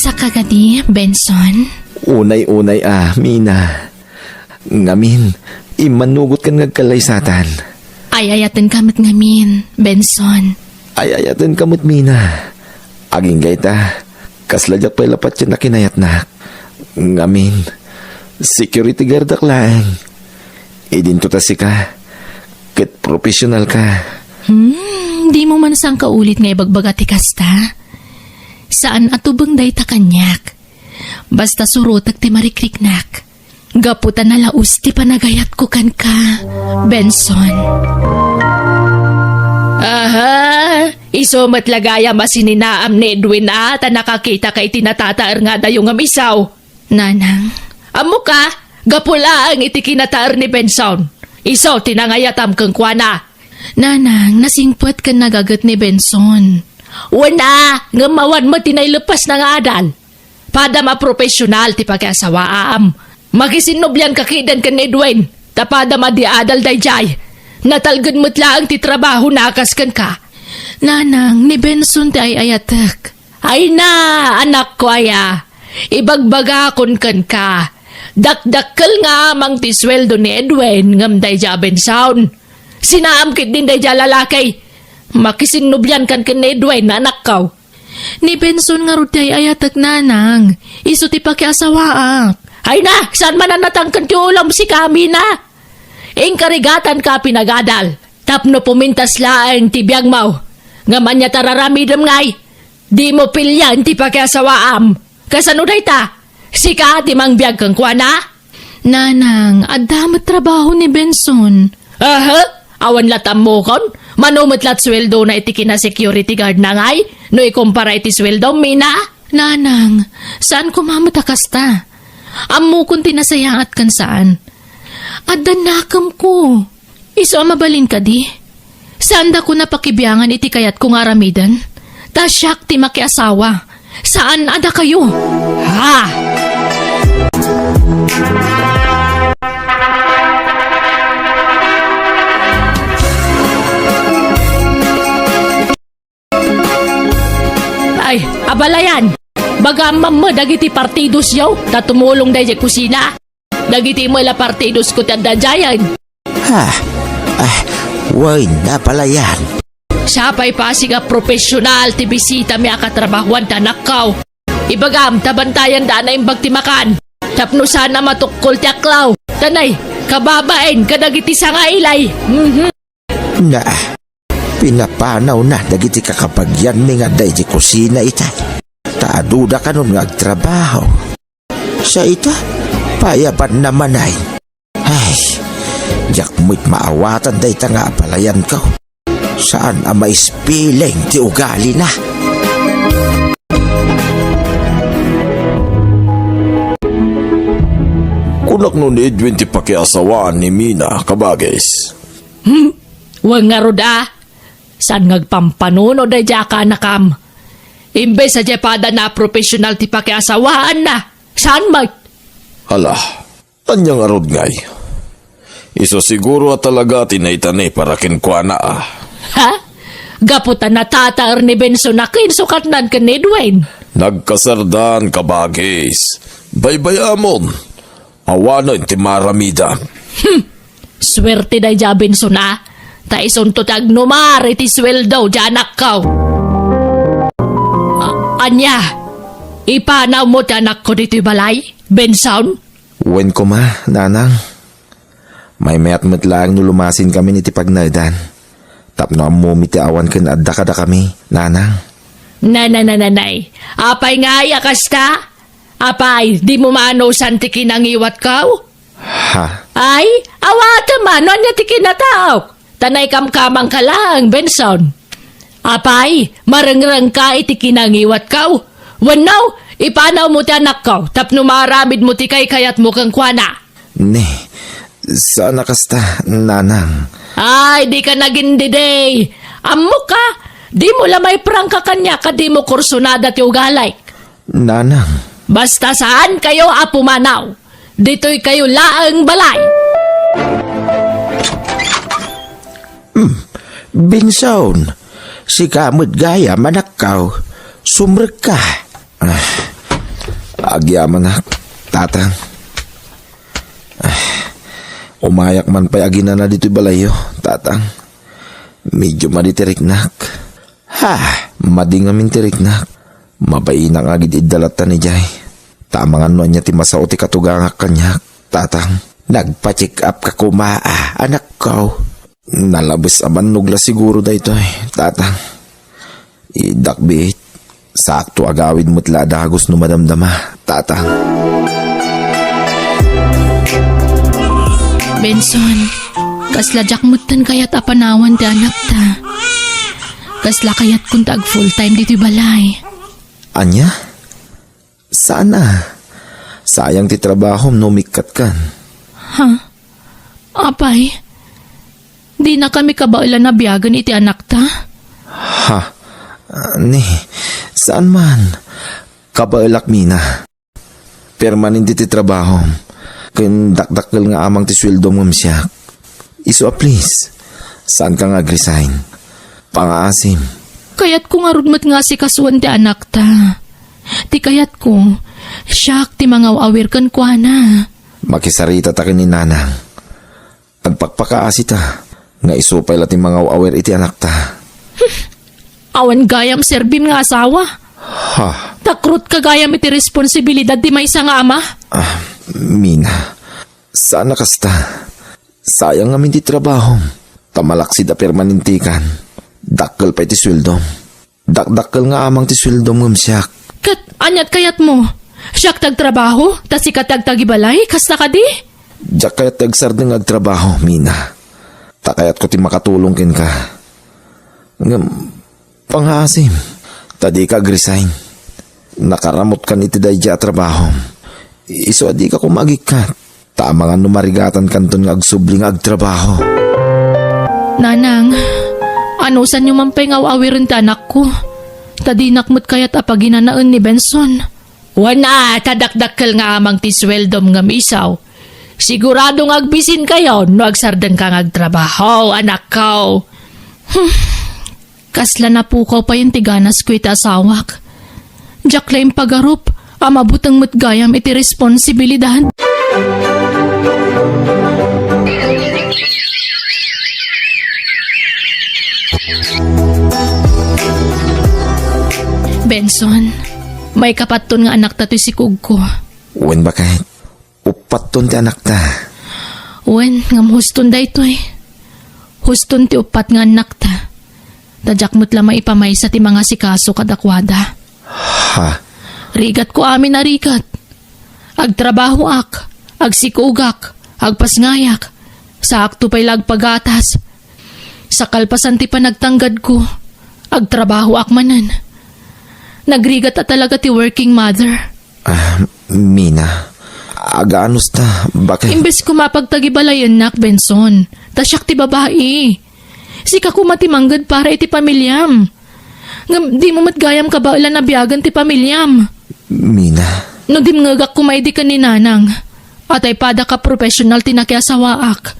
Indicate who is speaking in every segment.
Speaker 1: Asa ka gadi, Benson?
Speaker 2: Unay-unay Mina. Ngamin, imanugot kan ngagkalaysatan.
Speaker 1: Ayayatan kamot ngamin, Benson.
Speaker 2: Ayayatan kamot, Mina. Aging gayta, kasladyak pa'y lapat yan na kinayatnak. Ngamin, security guard lang. Idinto ta si ka. Ket professional ka.
Speaker 1: Di mo man sang kaulit nga ibagbagati kasta. Saan atubang day ta kanyak? Basta surotag ti marikriknak. Gaputan na laus ti panagayat ko kan ka, Benson. Aha, iso matlagaya masininaam ni Edwin ta nakakita kay tinatataar nga dayo nga misaw. Nanang? Amo ka, gapula ang iti kinataar ni Benson. Iso tinangayatam kang kuana. Nanang, nasingpot ka nagagat ni Benson. Wana, ngamawan mo tinaylupas na nga adal. Pada ma-professional ti pag-asawaam. Makisinobyan kakidan ka ni Edwin. Tapada madiadal dayjay. Natalgad mo't lang ti trabaho nakas kan ka. Nanang, ni Benson ti ayatak. Ay na, anak ko aya. Ibagbaga kon kan ka. Dakdakkel nga mang ti sweldo ni Edwin ngam dayja Benson. Sinaamkit din dayja lalakay. Makisinubyan kan ken Edwin na anak kaw. Ni Benson nga ruday ayatak nanang. Iso ti pakiasawaak. Ay na, saan man natangkan ti ulam si kami na? Ingkarigatan ka pinagadal. Tapno pumintas laang ti biyag mau. Nga manya tararamidam ngay. Di mo pilyan ti pakiasawaam. Kasano day ta? Sika ti mang biyag kang kuana? Nanang, adamat trabaho ni Benson. Aha, awan latam mo kon. Manumot lat sweldo na iti kina security guard na ngay. No ikumpara iti sweldo, Mina? Nanang, saan kumamatakas ta? Amo kung tinasayaat kan saan? Adan nakam ko. Iso mabalin ka di? Saan da ko napakibiyangan iti kayat kong aramidan? Tasyak ti makiasawa. Saan ada kayo? Ha? Ay, abalayan. Bagamam mo dagiti partidos yaw. Tatumulong dahi kusina. Dagiti mo la partidos ko tadajayan.
Speaker 3: Ha? Way na pala yan.
Speaker 1: Siya pa'y pasig a profesional ti bisita mi akatrabahuan tanakaw. Ibagam, tabantayan da na imbag timakan. Tapno sana matukkol ti aklaw. Tanay, kababain, kadagiti sangailay.
Speaker 3: Na, pinapanaw na dagiti kakapagyan mi nga day di kusina ita. Taaduda ka nun nga agtrabaho. Sa ita, payapan naman ay. Ay, yak mo't maawatan day ta nga apalayan ko. Saan may spilling ti ugali na?
Speaker 2: Kunak nun Edwin ti pakiasawaan ni Mina, kabagis.
Speaker 1: Wang nga roda. Saan ngagpampanuno day ka nakam? Imbes sa jepada na profesional ti pakiasawaan na. Saan mag?
Speaker 2: Hala, anyang arod ngay. Iso siguro at talaga tinaytani para kinkwana
Speaker 1: Ha? Gaputan na tataar ni Benson na kinsukatnan ka ni Edwin.
Speaker 2: Nagkasardan kabagis. Baybayamon. Awanon ti maramida.
Speaker 1: Swerte day ja Benson na. Ta isunto tagnumar iti sweldo janak kaw. Anya, ipanaw mo tanak ko dito balay, Benson?
Speaker 2: Wen ko ma, nanang. May mayat-mat lang nulumasin kami ni tipagnaydan. Tapno ang mumiti awan ken adda kada kami, nanang.
Speaker 1: Nanay. Apay nga yakas ka? Apay, di mo maano san ti kinangiwat kaw?
Speaker 2: Ha?
Speaker 1: Ay, awata man, ano ti kinataok? Tanay kamkamang ka lang, Benson. Apay, marangrang ka iti kinangiwat kaw. Wanaw, ipanaw mo ti anak kaw, tapno maramid mo ti kay kayat mo kang kwana.
Speaker 2: Ne, sana kasta, nanang.
Speaker 1: Ay, di ka naging diday. Amo ka, di mo lamay prangka kanya ka di mo kursunada ti ugalay.
Speaker 2: Nanang.
Speaker 1: Basta saan kayo apumanaw, dito'y kayo laang balay.
Speaker 3: Benson, si kamot gaya manakaw, sumrek ka.
Speaker 2: Agyaman nak, tatang. Umayak man pa'y agina na dito'y balayo, tatang. Medyo maditirik nak. Mading amin tirik nak. Mabainang agid idalatan ni Jay. Tamang ano niya ti masao ti katugangak kanyak, tatang.
Speaker 3: Nagpa-check up ka kumaa, anak ko.
Speaker 2: Nalabis aman nugla siguro da ito tatang. Idakbit. Sakto agawid mo't ladagos no madamdama, tatang.
Speaker 1: Benson, kasla jakmutan kayat apanawan ti anak ta. Kasla kayat kun tag full time dito'y balay.
Speaker 2: Anya? Sana. Sayang ti trabaho no mikat kan.
Speaker 1: Apay, di na kami kabailan na biyagan iti anak ta.
Speaker 2: Ni, saan man? Kabailak mina. Permanente ti trabaho. Kun dakdakkel nga amang ti sweldo mo siya. Iso please. Saan ka nga resign? Pangaasim.
Speaker 1: Kayat ko nga rudmat nga si kasuan ti anak ta. Ti kayat ko, siyak ti mga awir kan kwa na.
Speaker 2: Makisarita ta ni nanang. Agpakpakaasi ta. Nga isupay lating mga awir iti anak ta.
Speaker 1: Awan gayam serbim nga asawa. Takrut ka gayam iti responsibilidad ti may nga ama.
Speaker 2: Mina, sana kasta. Sayang amin ti trabaho. Tamalaksid a permanentikan. Dakkel pa iti sweldo. Dakdakkel nga amang ti sweldo mo siyak.
Speaker 1: Kat anyat kayat mo. Siyak tagtrabaho, tas ikatag tagibalay, kasta ka di?
Speaker 2: Diyak kayat tagsardeng agtrabaho, Mina. Takayat ko ti makatulong kin ka. Panghasim, tadi ka resign. Nakaramot ka ni ti dayja trabaho. Iso adi ka kumagikat. Tama nga numarigatan kanton nga agsubling agtrabaho.
Speaker 1: Nanang, anusan nyo mampay nga awirin ti anak ko? Tadinakmot kayat apaginanaan ni Benson. Wana, tadakdakkel nga amang ti sweldom nga misaw. Siguradong agbisin kayo no agsardeng kang agtrabaho, anak ko. Kasla na pukaw pa yung tiganas ko iti asawak. Diyak lang pagarup, amabutang matgayam iti responsibilidad. Benson, may kapaton nga anak ta to si Kugko.
Speaker 2: Wen ba kahit upat ton ti anak ta?
Speaker 1: Wen, ngam huston da ito eh. Huston ti upat nga anak ta. Tadyak mo't lamang ipamay sa ti mga sikaso kadakwada. Rigat ko amin na rigat. Agtrabaho ak, agsikugak, agpasngayak. Sa akto pa'y lagpagatas. Sa kalpasan ti panagtanggad ko, agtrabaho ak manan. Nagrigat at talaga ti working mother.
Speaker 2: Mina, agaanos ta, bakit?
Speaker 1: Imbes ko mapagtagibalayan nak, Benson. Tasyak ti babae. Sika ko matimanggad para iti pamilyam. Di mo matgayam ka ba ilan na biyagan ti pamilyam?
Speaker 2: Mina.
Speaker 1: No dimngagak kumaydi ka ni nanang. Atay pada ka professional tinakiasawaak.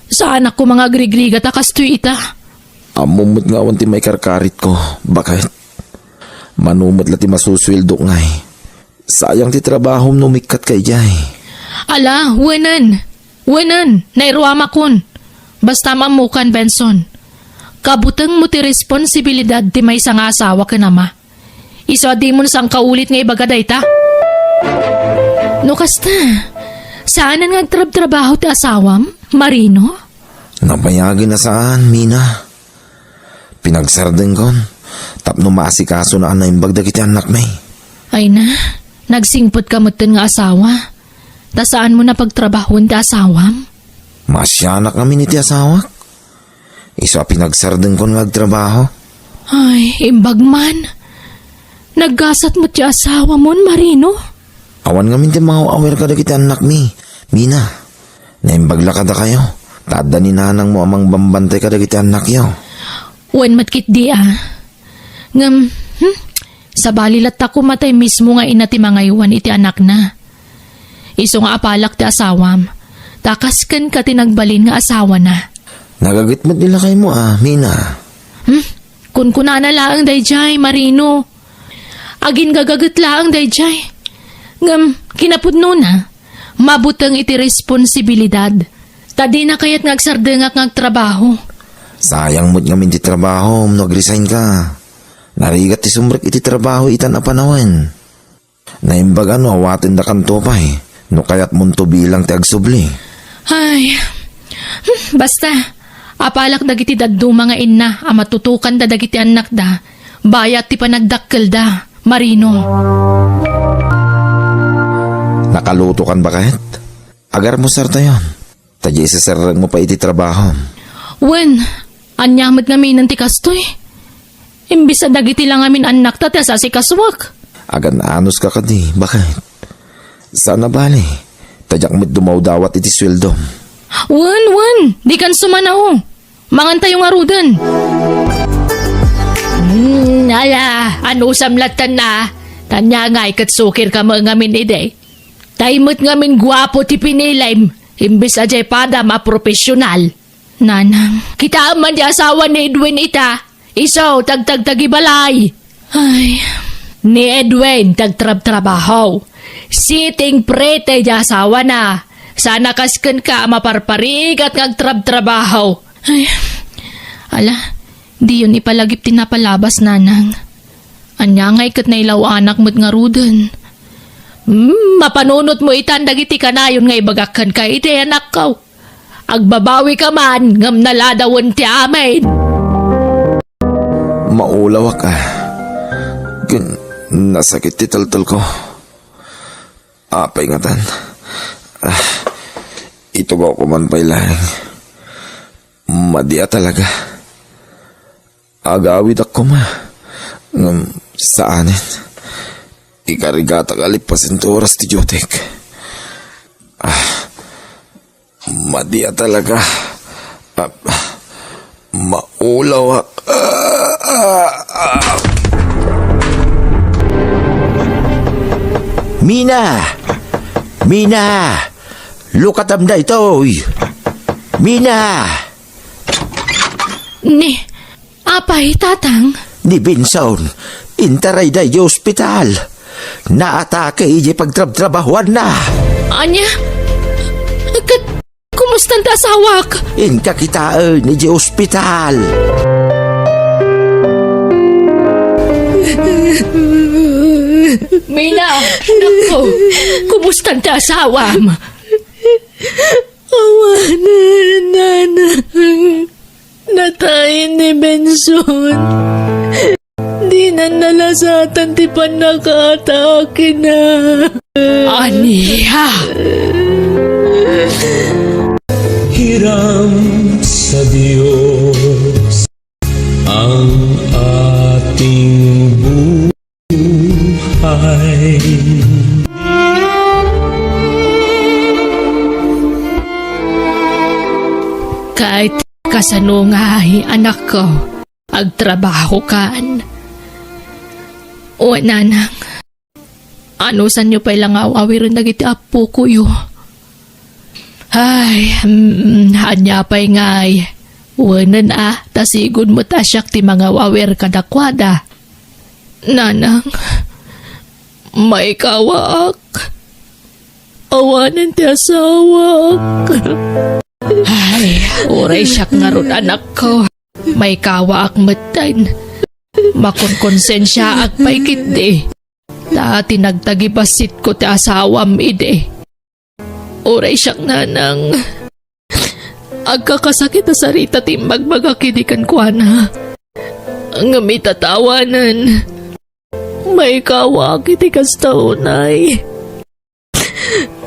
Speaker 1: Sa anak ko mga agrigrigat akastoy ita.
Speaker 2: Amumot nga awan ti may karkarit ko, bakit? Manumot la ti masusweldo ngay. Sayang ti trabaho numikat kay Jay.
Speaker 1: Ala, wenan. Wenan, nairuama kun. Basta mamukan, Benson. Kabutang mo ti responsibilidad ti may nga asawa ka nama. Iso di mo sang kaulit nga ibagaday ta. No kasta, saan nga agtrab-trabaho ti asawam, Marino?
Speaker 2: Nabayagin na saan, Mina? Pinagsardeng kon. Tapno maasikaso na anay bagdag iti anak may.
Speaker 1: Ay na, nagsingpot ka mo nga asawa. Ta saan mo na pagtrabahon ti asawam?
Speaker 2: Masyanak kami ni ti asawak. Iso pinagsardeng kon ngagtrabaho.
Speaker 1: Ay, imbagman. Naggasat mo ti asawa mo, Marino?
Speaker 2: Awan nga ti mga awer ka dagiti anak mi. Mina, naimbagla ka da kayo. Tada ni nanang mo amang bambantay ka dagiti anak yo.
Speaker 1: Wen matkit di Ngam, sa balilat ako matay mismo nga ina ti mga iwan iti anak na. Iso nga apalak ti asawam. Takasken ka tinagbalin nga asawa na.
Speaker 2: Nagagitmat nila kayo mo Mina.
Speaker 1: Kun kunana laang dayjay, Marino. Agin gagagat laang dayjay. Ngam, kinapudno na. Mabutang iti responsibilidad. Tadi na kayat ngagsardengak ngagtrabaho.
Speaker 3: Sayang mo't ngamin ti trabaho, nag-resign ka. Narigat ti sumrek iti trabaho itan na panawan. Naimbaga no, awatin na kanto pa eh. No kayat munto bilang ti agsubli.
Speaker 1: Ay, basta, apalak dagiti daddo mga ina, matutukan da dagiti anak da, bayat ti panagdakkel da, Marino.
Speaker 3: Nakaluto kan ba kahit? Agar mo sarta yon. Tadya isasarang mo pa iti trabaho.
Speaker 1: Wen, anyamad ngamin ng tikastoy. Imbis na dagiti lang amin anak ta, sa si kaswak.
Speaker 3: Agan anos ka kadi, bakit? Sana bali, tadyak mo't dumaw-dawat iti sweldo.
Speaker 1: Wen, di kan sumanaw. Mangantay yung arudan. Ala, ano samlatan na? Tanya nga ikatsukir ka mga ngamin ide. Taimot ngamin guwapo ti pinilaym, imbis ajay pada maprofesyonal. Nanang, kita man di asawa ni Edwin ita, isaw tagtagtagibalay. Ay, ni Edwin tagtrab-trabaho. Sitting prete di asawa na. Sana kasken ka maparparig at ngagtrab-trabaho. Ay, ala, di yun ipalagip tinapalabas, nanang. Anya nga ikat na ilaw anak mo't nga ruden. Mapanunot mo itan dagiti kanayon nga ibagakan ka iti anak ko. Agbabawi ka man, ngam naladawon ti amin.
Speaker 3: Maulawa ka. Nasakit ti taltal ko. Apay ngatan. Itugaw ko man pa'y lang. Madia talaga. Agawid ako ma. Saanin. Ikarigata kalipasin to oras ti Jotek. Madia talaga. Maulaw ak. Mina! Mina! Lukatam na ito! Mina!
Speaker 1: Ni, apay tatang?
Speaker 3: Ni Binson, intaray da yung ospital. Naatake iji pagtrab-trabahuan na.
Speaker 1: Anya? Kumusta ang asawak?
Speaker 3: Inkakitaan iji ospital.
Speaker 1: Mina, nako, kumusta ang asawam? Awanan, nanang. Natayin ni Benson. Di na nalasatan ti panakatake na. Aniha.
Speaker 4: Hiram sa Diyos ang ating buhay.
Speaker 1: Kahit kasanungay, anak ko, agtrabaho kan. O nanang, ano san nyo pa ilang awawirin nagiti apo ko yo? Ay, hanya pa'y ngay. Wanan tasigod mo tasyak ti mga wawir kadakwada. Nanang, may kawaak. Awanan ti asawak. Ay, uray siyak nga ron anak ko. May kawaak matan. Makonkonsensya ak pa'y kiti. Dati nagtagibasit ko ti asawam ide. Uray siyak nanang. Agkakasakit na sarita ti magbagakidikan kwa na. Ang mitatawanan. May kawak iti kastaunay.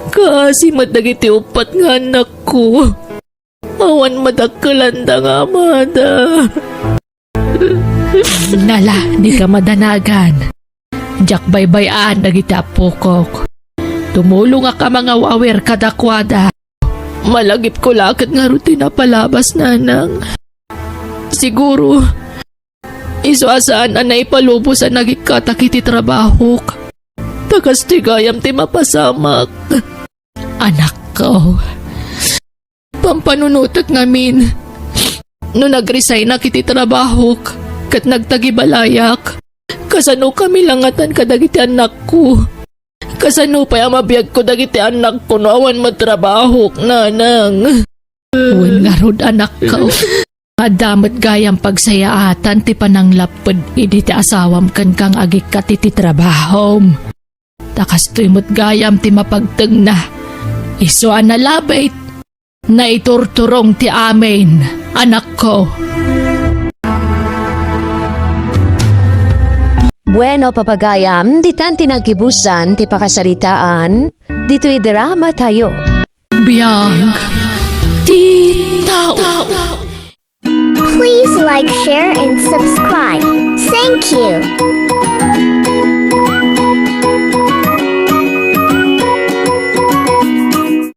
Speaker 1: Kasi madagiti upat nga anak ko. Awan madagkalanda nga amada. Nala, di ka madanagan. Jak baybayan dagiti apukok. Tumulong ka mga wawer kadakwada. Malagip ko lakit nga rutina palabas, nanang. Siguro, isuasaan na ipalubos ang nagikatakiti trabaho. Takas tigayam ti mapasamak. Anak ko, pampanunutak ngamin. No nag-resign na kiti trabaho, kat nagtagibalayak. Kasano kami langatan kadagiti anak ko. Kasano pa yung mabiyag ko dagiti anak ko no awan matrabaho, nanang. Uwan nga rod anak ko. Madamot gayang pagsayaatan ti panang lapod idi ti asawam kan kang agik ka ti trabahom. Takas tu'y gayam ti mapagtag na. Iso analabait na iturturong ti amin, anak ko.
Speaker 5: Bueno, papagayam, di tan tinagkibusan, ti pakasaritaan, dito'y drama tayo.
Speaker 1: Biyang titaw.
Speaker 6: Please like, share, and subscribe. Thank you.